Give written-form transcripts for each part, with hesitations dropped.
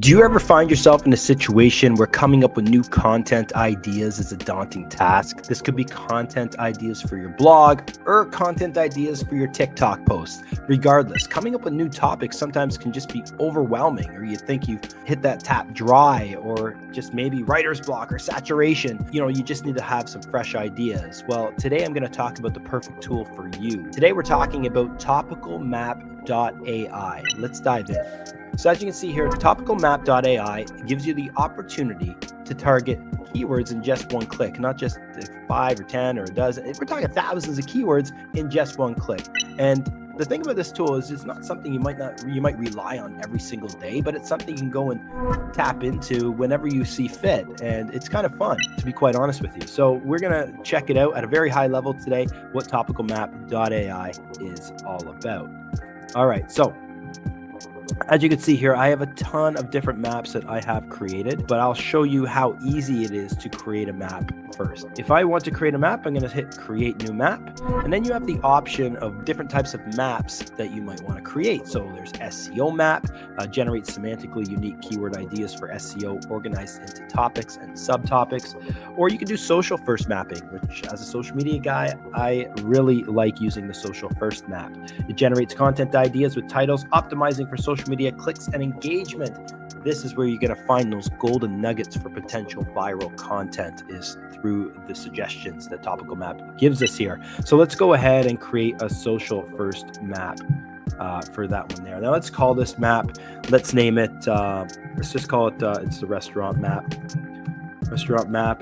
Do you ever find yourself in a situation where coming up with new content ideas is a daunting task? This could be content ideas for your blog or content ideas for your TikTok posts. Regardless, coming up with new topics sometimes can just be overwhelming, or you think you've hit that tap dry, or just maybe writer's block or saturation. You just need to have some fresh ideas. Well, today I'm going to talk about the perfect tool for you. Today we're talking about TopicalMap AI. Let's dive in. So as you can see here, TopicalMap AI gives you the opportunity to target keywords in just one click, not just 5 or 10 or a dozen. We're talking thousands of keywords in just one click. And the thing about this tool is it's not something you might rely on every single day, but it's something you can go and tap into whenever you see fit. And it's kind of fun, to be quite honest with you. So we're going to check it out at a very high level today, what TopicalMap.ai is all about. All right, so as you can see here, I have a ton of different maps that I have created, but I'll show you how easy it is to create a map first. If I want to create a map, I'm going to hit create new map, and then you have the option of different types of maps that you might want to create. So there's SEO map, generate semantically unique keyword ideas for SEO organized into topics and subtopics, or you can do social first mapping, which as a social media guy, I really like using the social first map. It generates content ideas with titles, optimizing for social media clicks and engagement. This is where you're going to find those golden nuggets for potential viral content, is through the suggestions that Topical Map gives us here. So let's go ahead and create a social first map for that one there. Now let's call this map, let's name it, let's just call it, it's the restaurant map,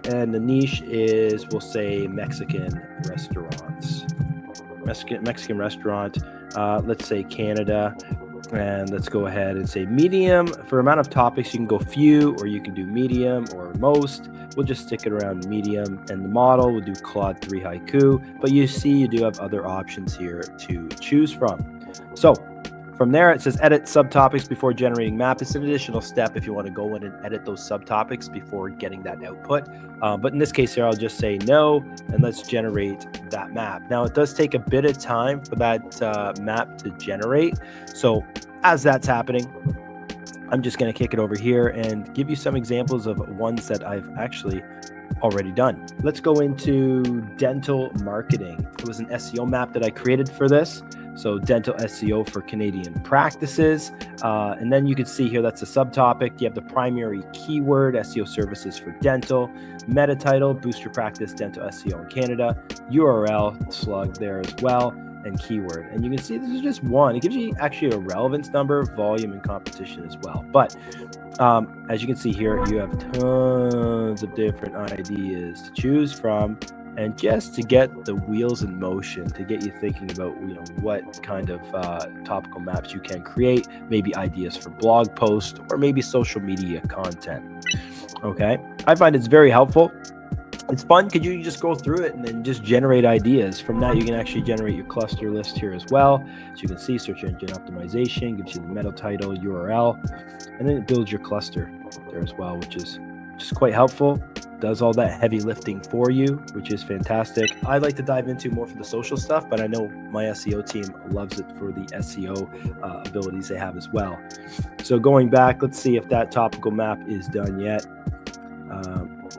and the niche is, we'll say Mexican restaurants, Mexican restaurant, let's say Canada. And let's go ahead and say medium. For amount of topics, you can go few, or you can do medium or most. We'll just stick it around medium. And the model, we'll do Claude 3 Haiku. But you see, you do have other options here to choose from. So from there, it says edit subtopics before generating map. It's an additional step if you want to go in and edit those subtopics before getting that output. But in this case here, I'll just say no, and let's generate that map. Now, it does take a bit of time for that map to generate. So as that's happening, I'm just going to kick it over here and give you some examples of ones that I've actually already done. Let's go into dental marketing. It was an SEO map that I created for this. So dental SEO for Canadian practices. And then you can see here, that's a subtopic. You have the primary keyword, SEO services for dental, meta title, boost your practice, dental SEO in Canada, URL slug there as well, and keyword. And you can see this is just one. It gives you actually a relevance number, volume, and competition as well. But as you can see here, you have tons of different ideas to choose from. And just to get the wheels in motion, to get you thinking about what kind of topical maps you can create, maybe ideas for blog posts or maybe social media content. Okay, I find it's very helpful. It's fun because you just go through it and then just generate ideas. From that, you can actually generate your cluster list here as well. So you can see search engine optimization gives you the meta title, URL, and then it builds your cluster there as well, which is just quite helpful. Does all that heavy lifting for you, which is fantastic. I'd like to dive into more for the social stuff, but I know my SEO team loves it for the SEO abilities they have as well. So going back, let's see if that topical map is done yet.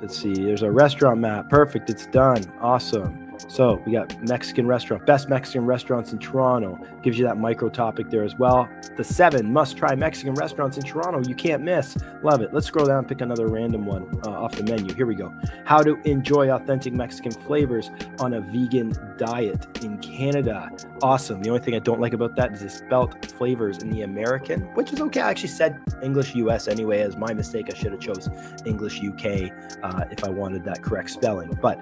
Let's see, there's a restaurant map. Perfect, it's done. Awesome. So we got Mexican restaurant, best Mexican restaurants in Toronto. Gives you that micro topic there as well. The 7 must-try Mexican restaurants in Toronto you can't miss. Love it. Let's scroll down and pick another random one off the menu. Here we go. How to enjoy authentic Mexican flavors on a vegan diet in Canada. Awesome. The only thing I don't like about that is it spelt flavors in the American, which is okay. I actually said English US anyway, as my mistake. I should have chose English UK if I wanted that correct spelling. But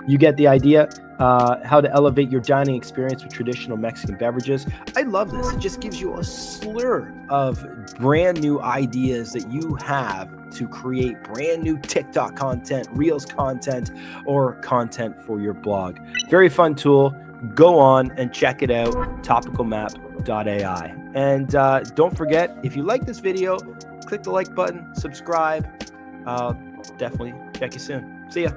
you get the idea. How to elevate your dining experience with traditional Mexican beverages. I love this. It just gives you a slur of brand new ideas that you have to create brand new TikTok content, Reels content, or content for your blog. Very fun tool. Go on and check it out, TopicalMap.ai. And don't forget, if you like this video, click the like button, subscribe. Definitely check you soon. See ya.